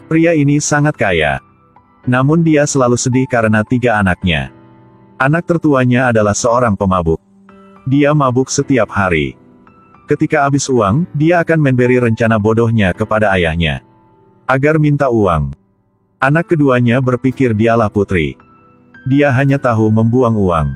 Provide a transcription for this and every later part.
Pria ini sangat kaya. Namun dia selalu sedih karena 3 anaknya. Anak tertuanya adalah seorang pemabuk. Dia mabuk setiap hari. Ketika habis uang, dia akan memberi rencana bodohnya kepada ayahnya agar minta uang. Anak keduanya berpikir dialah putri. Dia hanya tahu membuang uang.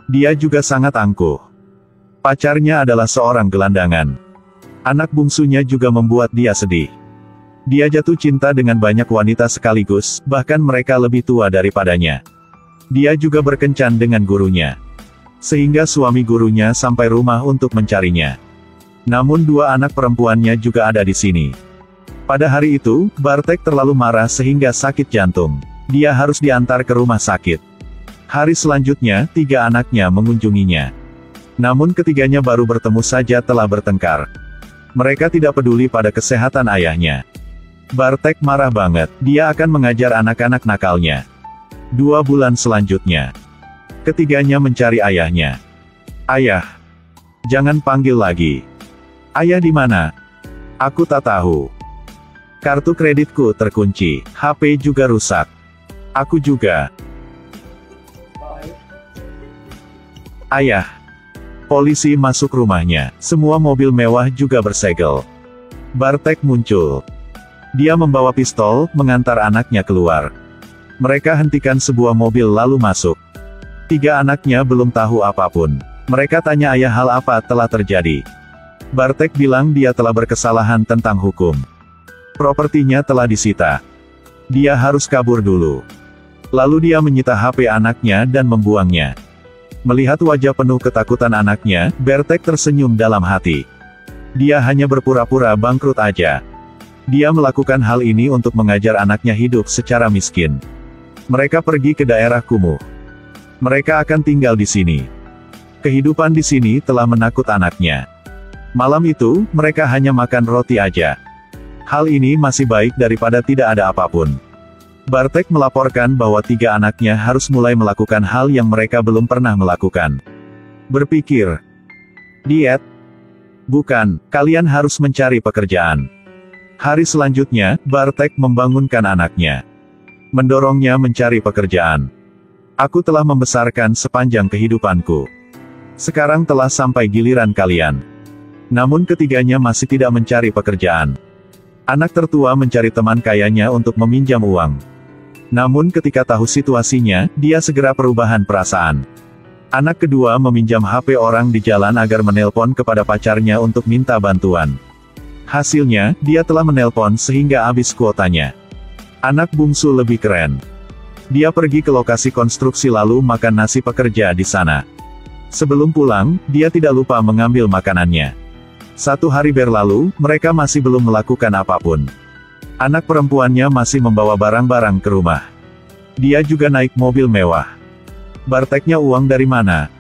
Dia juga sangat angkuh. Pacarnya adalah seorang gelandangan. Anak bungsunya juga membuat dia sedih. Dia jatuh cinta dengan banyak wanita sekaligus, bahkan mereka lebih tua daripadanya. Dia juga berkencan dengan gurunya. Sehingga suami gurunya sampai rumah untuk mencarinya. Namun 2 anak perempuannya juga ada di sini. Pada hari itu, Bartek terlalu marah sehingga sakit jantung. Dia harus diantar ke rumah sakit. Hari selanjutnya, 3 anaknya mengunjunginya. Namun ketiganya baru bertemu saja telah bertengkar. Mereka tidak peduli pada kesehatan ayahnya. Bartek marah banget, dia akan mengajar anak-anak nakalnya. 2 bulan selanjutnya, ketiganya mencari ayahnya. Ayah, jangan panggil lagi. Ayah di mana? Aku tak tahu. Kartu kreditku terkunci, HP juga rusak. Aku juga. Ayah. Polisi masuk rumahnya, semua mobil mewah juga bersegel. Bartek muncul. Dia membawa pistol, mengantar anaknya keluar. Mereka hentikan sebuah mobil lalu masuk. 3 anaknya belum tahu apapun. Mereka tanya ayah hal apa telah terjadi. Bartek bilang dia telah berkesalahan tentang hukum. Propertinya telah disita. Dia harus kabur dulu. Lalu dia menyita HP anaknya dan membuangnya. Melihat wajah penuh ketakutan anaknya, Bartek tersenyum dalam hati. Dia hanya berpura-pura bangkrut aja. Dia melakukan hal ini untuk mengajar anaknya hidup secara miskin. Mereka pergi ke daerah kumuh. Mereka akan tinggal di sini. Kehidupan di sini telah menakut anaknya. Malam itu, mereka hanya makan roti aja. Hal ini masih baik daripada tidak ada apapun. Bartek melaporkan bahwa 3 anaknya harus mulai melakukan hal yang mereka belum pernah melakukan. Berpikir. Diet? Bukan, kalian harus mencari pekerjaan. Hari selanjutnya, Bartek membangunkan anaknya. Mendorongnya mencari pekerjaan. Aku telah membesarkan sepanjang kehidupanku. Sekarang telah sampai giliran kalian. Namun ketiganya masih tidak mencari pekerjaan. Anak tertua mencari teman kayanya untuk meminjam uang. Namun ketika tahu situasinya, dia segera perubahan perasaan. Anak kedua meminjam HP orang di jalan agar menelpon kepada pacarnya untuk minta bantuan. Hasilnya, dia telah menelpon sehingga habis kuotanya. Anak bungsu lebih keren. Dia pergi ke lokasi konstruksi lalu makan nasi pekerja di sana. Sebelum pulang, dia tidak lupa mengambil makanannya. 1 hari berlalu, mereka masih belum melakukan apapun. Anak perempuannya masih membawa barang-barang ke rumah. Dia juga naik mobil mewah. Barteknya uang dari mana?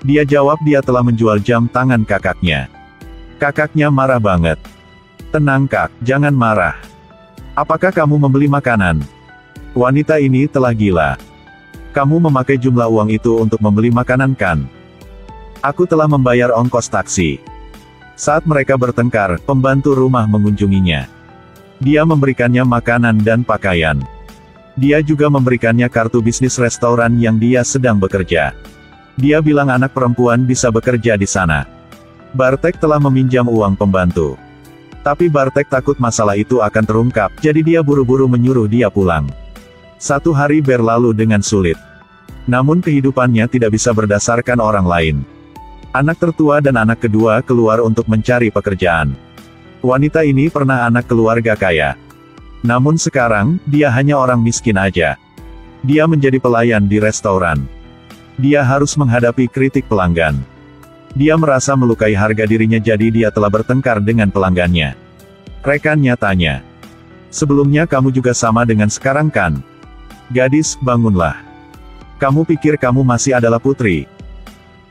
Dia jawab dia telah menjual jam tangan kakaknya. Kakaknya marah banget. Tenang kak, jangan marah. Apakah kamu membeli makanan? Wanita ini telah gila. Kamu memakai jumlah uang itu untuk membeli makanan kan? Aku telah membayar ongkos taksi. Saat mereka bertengkar, pembantu rumah mengunjunginya. Dia memberikannya makanan dan pakaian. Dia juga memberikannya kartu bisnis restoran yang dia sedang bekerja. Dia bilang anak perempuan bisa bekerja di sana. Bartek telah meminjam uang pembantu. Tapi Bartek takut masalah itu akan terungkap, jadi dia buru-buru menyuruh dia pulang. 1 hari berlalu dengan sulit. Namun kehidupannya tidak bisa berdasarkan orang lain. Anak tertua dan anak kedua keluar untuk mencari pekerjaan. Wanita ini pernah anak keluarga kaya. Namun sekarang, dia hanya orang miskin aja. Dia menjadi pelayan di restoran. Dia harus menghadapi kritik pelanggan. Dia merasa melukai harga dirinya jadi dia telah bertengkar dengan pelanggannya. Rekannya tanya. Sebelumnya kamu juga sama dengan sekarang kan? Gadis, bangunlah. Kamu pikir kamu masih adalah putri?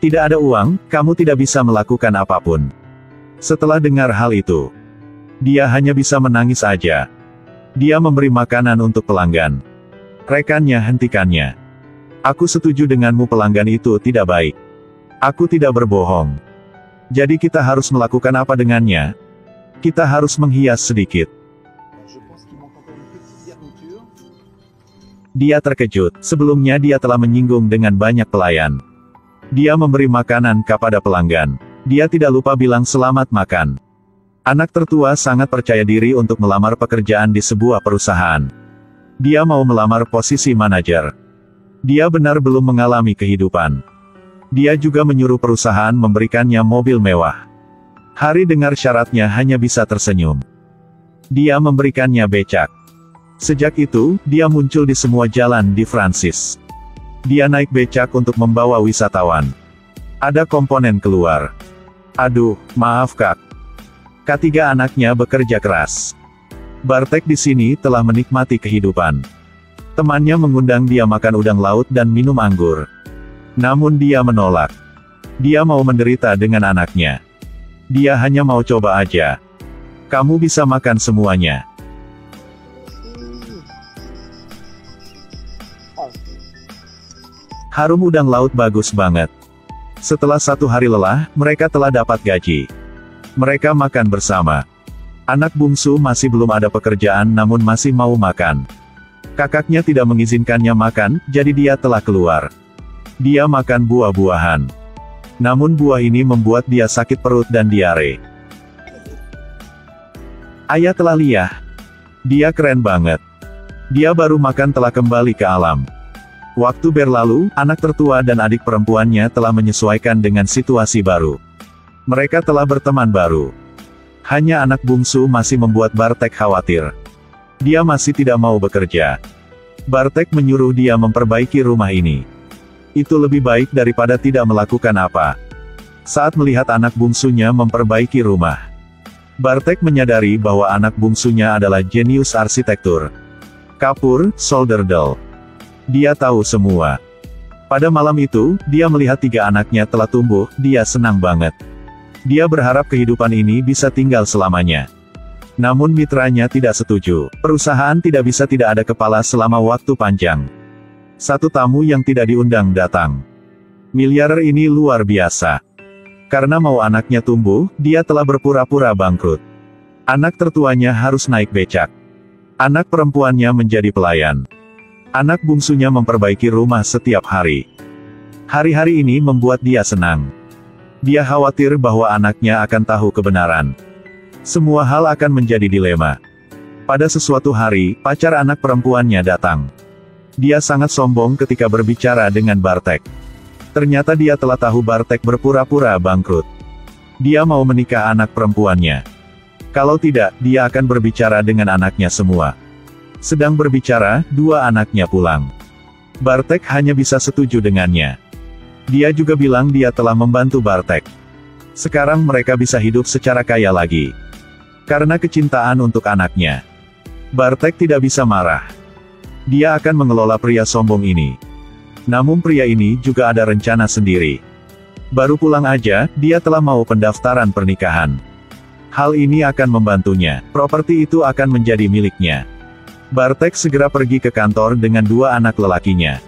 Tidak ada uang, kamu tidak bisa melakukan apapun. Setelah dengar hal itu, dia hanya bisa menangis aja. Dia memberi makanan untuk pelanggan. Rekannya hentikannya. Aku setuju denganmu, pelanggan itu tidak baik. Aku tidak berbohong. Jadi kita harus melakukan apa dengannya? Kita harus menghias sedikit. Dia terkejut, sebelumnya dia telah menyinggung dengan banyak pelayan. Dia memberi makanan kepada pelanggan. Dia tidak lupa bilang selamat makan. Anak tertua sangat percaya diri untuk melamar pekerjaan di sebuah perusahaan. Dia mau melamar posisi manajer. Dia benar belum mengalami kehidupan. Dia juga menyuruh perusahaan memberikannya mobil mewah. Hari dengar syaratnya hanya bisa tersenyum. Dia memberikannya becak. Sejak itu, dia muncul di semua jalan di Francis. Dia naik becak untuk membawa wisatawan. Ada komponen keluar. Aduh, maaf Kak. Ketiga anaknya bekerja keras. Bartek di sini telah menikmati kehidupan. Temannya mengundang dia makan udang laut dan minum anggur. Namun dia menolak. Dia mau menderita dengan anaknya. Dia hanya mau coba aja. Kamu bisa makan semuanya. Harum udang laut bagus banget. Setelah 1 hari lelah, mereka telah dapat gaji. Mereka makan bersama. Anak bungsu masih belum ada pekerjaan namun masih mau makan. Kakaknya tidak mengizinkannya makan, jadi dia telah keluar. Dia makan buah-buahan. Namun buah ini membuat dia sakit perut dan diare. Ayah telah lihat. Dia keren banget. Dia baru makan telah kembali ke alam. Waktu berlalu, anak tertua dan adik perempuannya telah menyesuaikan dengan situasi baru. Mereka telah berteman baru. Hanya anak bungsu masih membuat Bartek khawatir. Dia masih tidak mau bekerja. Bartek menyuruh dia memperbaiki rumah ini. Itu lebih baik daripada tidak melakukan apa. Saat melihat anak bungsunya memperbaiki rumah, Bartek menyadari bahwa anak bungsunya adalah jenius arsitektur. Kapur, Solderdal. Dia tahu semua. Pada malam itu, dia melihat 3 anaknya telah tumbuh, dia senang banget. Dia berharap kehidupan ini bisa tinggal selamanya. Namun mitranya tidak setuju. Perusahaan tidak bisa tidak ada kepala selama waktu panjang. Satu tamu yang tidak diundang datang. Miliarder ini luar biasa. Karena mau anaknya tumbuh, dia telah berpura-pura bangkrut. Anak tertuanya harus naik becak. Anak perempuannya menjadi pelayan. Anak bungsunya memperbaiki rumah setiap hari. Hari-hari ini membuat dia senang. Dia khawatir bahwa anaknya akan tahu kebenaran. Semua hal akan menjadi dilema. Pada sesuatu hari, pacar anak perempuannya datang. Dia sangat sombong ketika berbicara dengan Bartek. Ternyata dia telah tahu Bartek berpura-pura bangkrut. Dia mau menikah anak perempuannya. Kalau tidak, dia akan berbicara dengan anaknya semua. Sedang berbicara, 2 anaknya pulang. Bartek hanya bisa setuju dengannya. Dia juga bilang dia telah membantu Bartek. Sekarang mereka bisa hidup secara kaya lagi. Karena kecintaan untuk anaknya. Bartek tidak bisa marah. Dia akan mengelola pria sombong ini. Namun pria ini juga ada rencana sendiri. Baru pulang aja, dia telah mau pendaftaran pernikahan. Hal ini akan membantunya. Properti itu akan menjadi miliknya. Bartek segera pergi ke kantor dengan 2 anak lelakinya.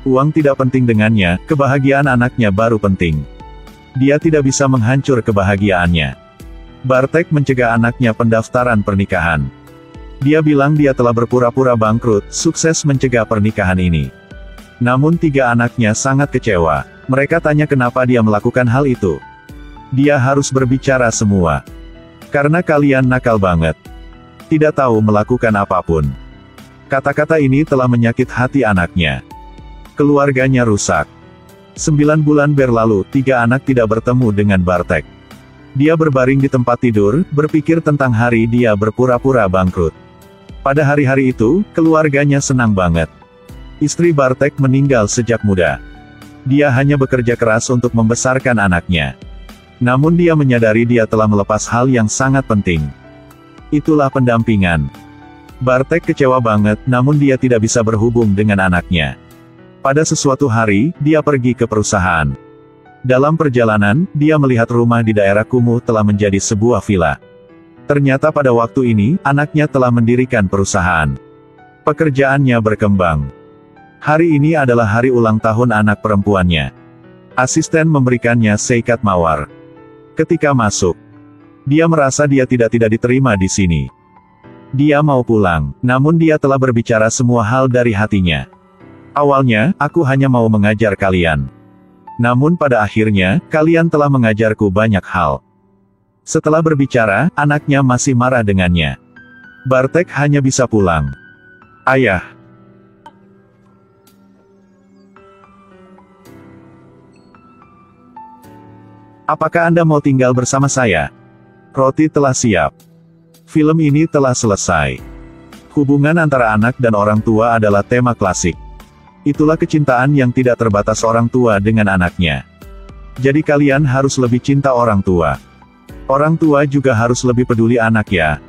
Uang tidak penting dengannya, kebahagiaan anaknya baru penting. Dia tidak bisa menghancur kebahagiaannya. Bartek mencegah anaknya pendaftaran pernikahan. Dia bilang dia telah berpura-pura bangkrut, sukses mencegah pernikahan ini. Namun 3 anaknya sangat kecewa. Mereka tanya kenapa dia melakukan hal itu. Dia harus berbicara semua. Karena kalian nakal banget. Tidak tahu melakukan apapun. Kata-kata ini telah menyakit hati anaknya. Keluarganya rusak. 9 bulan berlalu, 3 anak tidak bertemu dengan Bartek. Dia berbaring di tempat tidur, berpikir tentang hari dia berpura-pura bangkrut. Pada hari-hari itu, keluarganya senang banget. Istri Bartek meninggal sejak muda. Dia hanya bekerja keras untuk membesarkan anaknya. Namun dia menyadari dia telah melepas hal yang sangat penting. Itulah pendampingan. Bartek kecewa banget, namun dia tidak bisa berhubung dengan anaknya. Pada sesuatu hari, dia pergi ke perusahaan. Dalam perjalanan, dia melihat rumah di daerah kumuh telah menjadi sebuah villa. Ternyata pada waktu ini, anaknya telah mendirikan perusahaan. Pekerjaannya berkembang. Hari ini adalah hari ulang tahun anak perempuannya. Asisten memberikannya seikat mawar. Ketika masuk, dia merasa dia tidak diterima di sini. Dia mau pulang, namun dia telah berbicara semua hal dari hatinya. Awalnya, aku hanya mau mengajar kalian. Namun pada akhirnya, kalian telah mengajarku banyak hal. Setelah berbicara, anaknya masih marah dengannya. Bartek hanya bisa pulang. Ayah. Apakah Anda mau tinggal bersama saya? Roti telah siap. Film ini telah selesai. Hubungan antara anak dan orang tua adalah tema klasik. Itulah kecintaan yang tidak terbatas orang tua dengan anaknya. Jadi kalian harus lebih cinta orang tua. Orang tua juga harus lebih peduli anak ya.